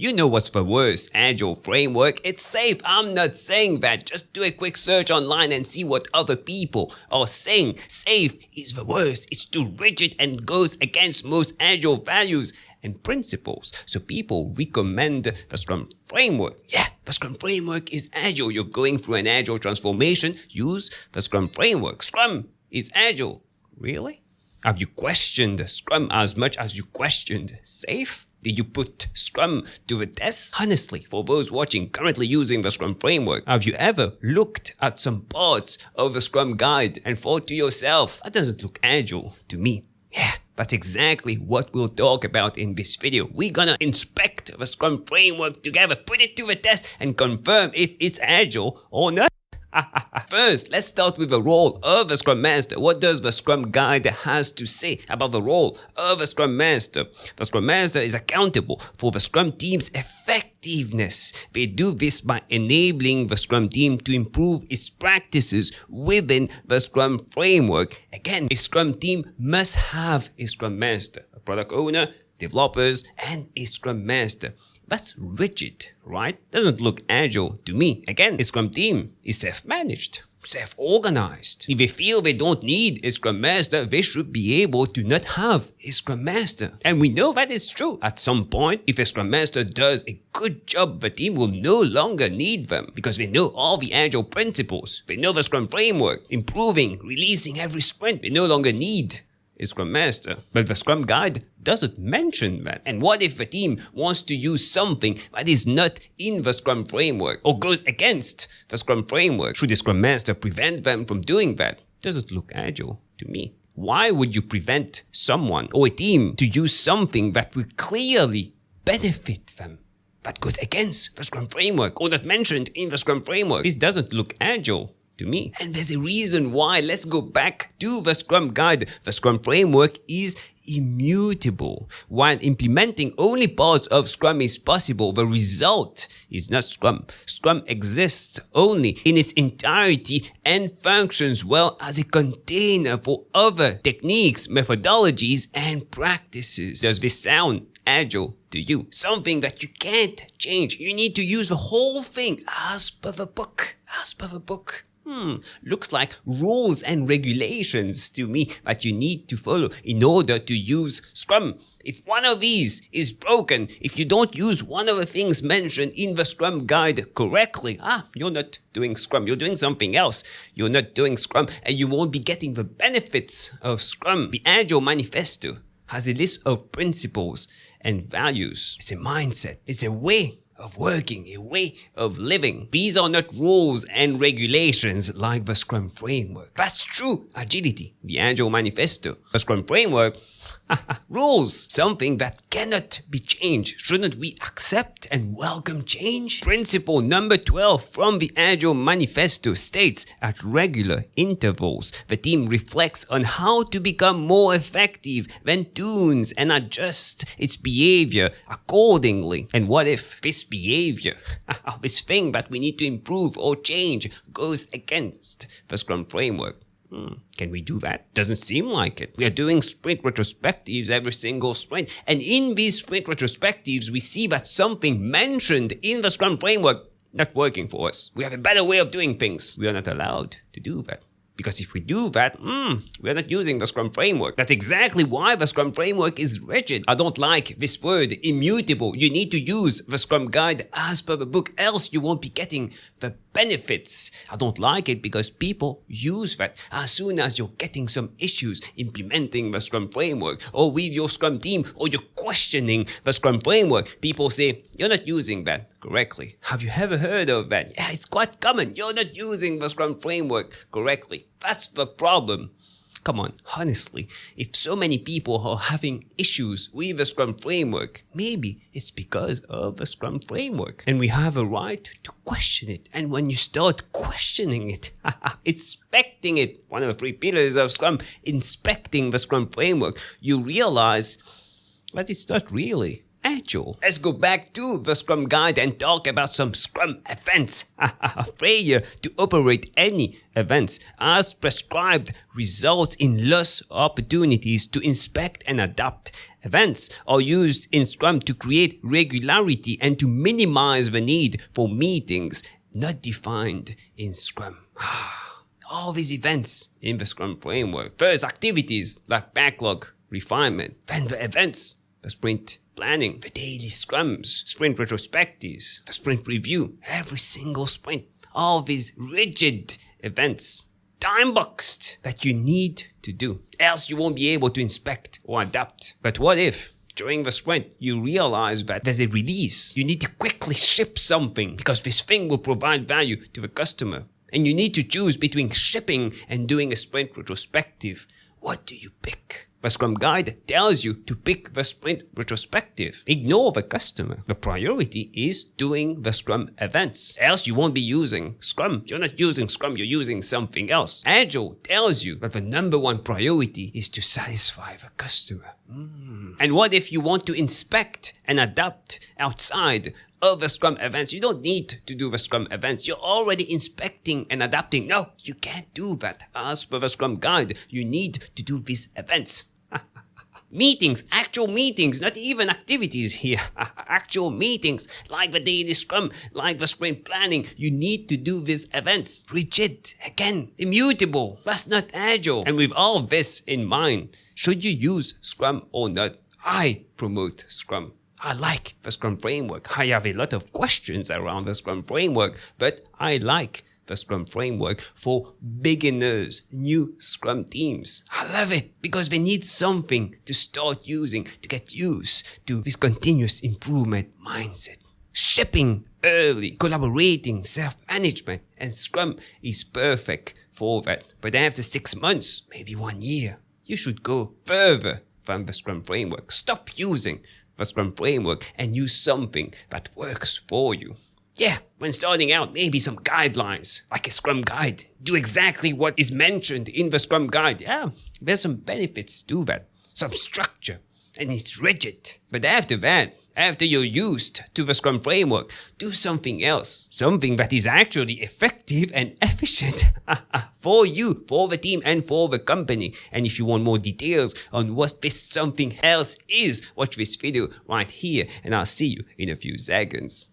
You know what's the worst Agile framework? It's SAFe. I'm not saying that. Just do a quick search online and see what other people are saying. SAFe is the worst. It's too rigid and goes against most Agile values and principles. So people recommend the Scrum framework. Yeah, the Scrum framework is Agile. You're going through an Agile transformation. Use the Scrum framework. Scrum is Agile. Really? Have you questioned Scrum as much as you questioned SAFe? Did you put Scrum to the test? Honestly, for those watching currently using the Scrum framework, have you ever looked at some parts of the Scrum guide and thought to yourself, that doesn't look Agile to me? Yeah, that's exactly what we'll talk about in this video. We're gonna inspect the Scrum framework together, put it to the test, and confirm if it's Agile or not. First, let's start with the role of the Scrum Master. What does the Scrum Guide has to say about the role of a Scrum Master? The Scrum Master is accountable for the Scrum team's effectiveness. They do this by enabling the Scrum team to improve its practices within the Scrum framework. Again, a Scrum team must have a Scrum Master, a product owner, developers, and a Scrum Master. That's rigid, right? Doesn't look Agile to me. Again, a Scrum team is self-managed, self-organized. If they feel they don't need a Scrum Master, they should be able to not have a Scrum Master. And we know that is true. At some point, if a Scrum Master does a good job, the team will no longer need them because they know all the Agile principles. They know the Scrum framework, improving, releasing every sprint. They no longer need a Scrum Master. But the Scrum Guide doesn't mention that. And what if the team wants to use something that is not in the Scrum framework or goes against the Scrum framework? Should the Scrum Master prevent them from doing that? Doesn't look Agile to me. Why would you prevent someone or a team to use something that will clearly benefit them, that goes against the Scrum framework or not mentioned in the Scrum framework? This doesn't look Agile to me. And there's a reason why. Let's go back to the Scrum Guide. The Scrum framework is immutable. While implementing only parts of Scrum is possible, the result is not Scrum. Scrum exists only in its entirety and functions well as a container for other techniques, methodologies, and practices. Does this sound Agile to you? Something that you can't change. You need to use the whole thing as per the book. As per the book. Looks like rules and regulations to me that you need to follow in order to use Scrum. If one of these is broken, if you don't use one of the things mentioned in the Scrum Guide correctly, you're not doing Scrum, you're doing something else. You're not doing Scrum and you won't be getting the benefits of Scrum. The Agile Manifesto has a list of principles and values. It's a mindset. It's a way of working, a way of living. These are not rules and regulations like the Scrum framework. That's true agility, the Agile Manifesto. The Scrum framework, rules, something that cannot be changed. Shouldn't we accept and welcome change? Principle number 12 from the Agile Manifesto states, at regular intervals, the team reflects on how to become more effective, then tunes and adjusts its behavior accordingly. And what if this behavior, this thing that we need to improve or change, goes against the Scrum framework? Can we do that? Doesn't seem like it. We are doing sprint retrospectives every single sprint. And in these sprint retrospectives, we see that something mentioned in the Scrum framework not working for us. We have a better way of doing things. We are not allowed to do that. Because if we do that, we are not using the Scrum framework. That's exactly why the Scrum framework is rigid. I don't like this word, immutable. You need to use the Scrum Guide as per the book, else you won't be getting the benefits. I don't like it because people use that. As soon as you're getting some issues implementing the Scrum framework, or with your Scrum team, or you're questioning the Scrum framework, people say, you're not using that correctly. Have you ever heard of that? Yeah, it's quite common. You're not using the Scrum framework correctly. That's the problem. Come on, honestly, if so many people are having issues with the Scrum framework, maybe it's because of the Scrum framework. And we have a right to question it. And when you start questioning it, inspecting it, one of the 3 pillars of Scrum, inspecting the Scrum framework, you realize that it's not really Agile. Let's go back to the Scrum Guide and talk about some Scrum events. Failure to operate any events as prescribed results in lost opportunities to inspect and adapt Events are used in Scrum to create regularity and to minimize the need for meetings not defined in Scrum. All these events in the Scrum framework. First, activities like backlog refinement. Then the events, the sprint planning, the daily scrums, sprint retrospectives, the sprint review, every single sprint. All these rigid events, time-boxed, that you need to do. Else you won't be able to inspect or adapt. But what if during the sprint you realize that there's a release? You need to quickly ship something because this thing will provide value to the customer. And you need to choose between shipping and doing a sprint retrospective. What do you pick? The Scrum Guide tells you to pick the sprint retrospective. Ignore the customer. The priority is doing the Scrum events. Else you won't be using Scrum. You're not using Scrum, you're using something else. Agile tells you that the number one priority is to satisfy the customer. And what if you want to inspect and adapt outside of the Scrum events? You don't need to do the Scrum events. You're already inspecting and adapting. No, you can't do that. As per the Scrum Guide, you need to do these events. Meetings, actual meetings, not even activities here. Actual meetings, like the daily scrum, like the sprint planning. You need to do these events. Rigid, again, immutable. That's not agile. And with all this in mind, should you use Scrum or not? I promote Scrum. I like the Scrum framework. I have a lot of questions around the Scrum framework, but I like the Scrum framework for beginners, new Scrum teams. I love it because they need something to start using to get used to this continuous improvement mindset. Shipping early, collaborating, self-management, and Scrum is perfect for that. But after 6 months, maybe 1 year, you should go further than the Scrum framework. Stop using the Scrum framework and use something that works for you. Yeah, when starting out, maybe some guidelines, like a Scrum Guide. Do exactly what is mentioned in the Scrum Guide. Yeah, there's some benefits to that. Some structure, and it's rigid. But after that, after you're used to the Scrum framework, do something else. Something that is actually effective and efficient for you, for the team, and for the company. And if you want more details on what this something else is, watch this video right here, and I'll see you in a few seconds.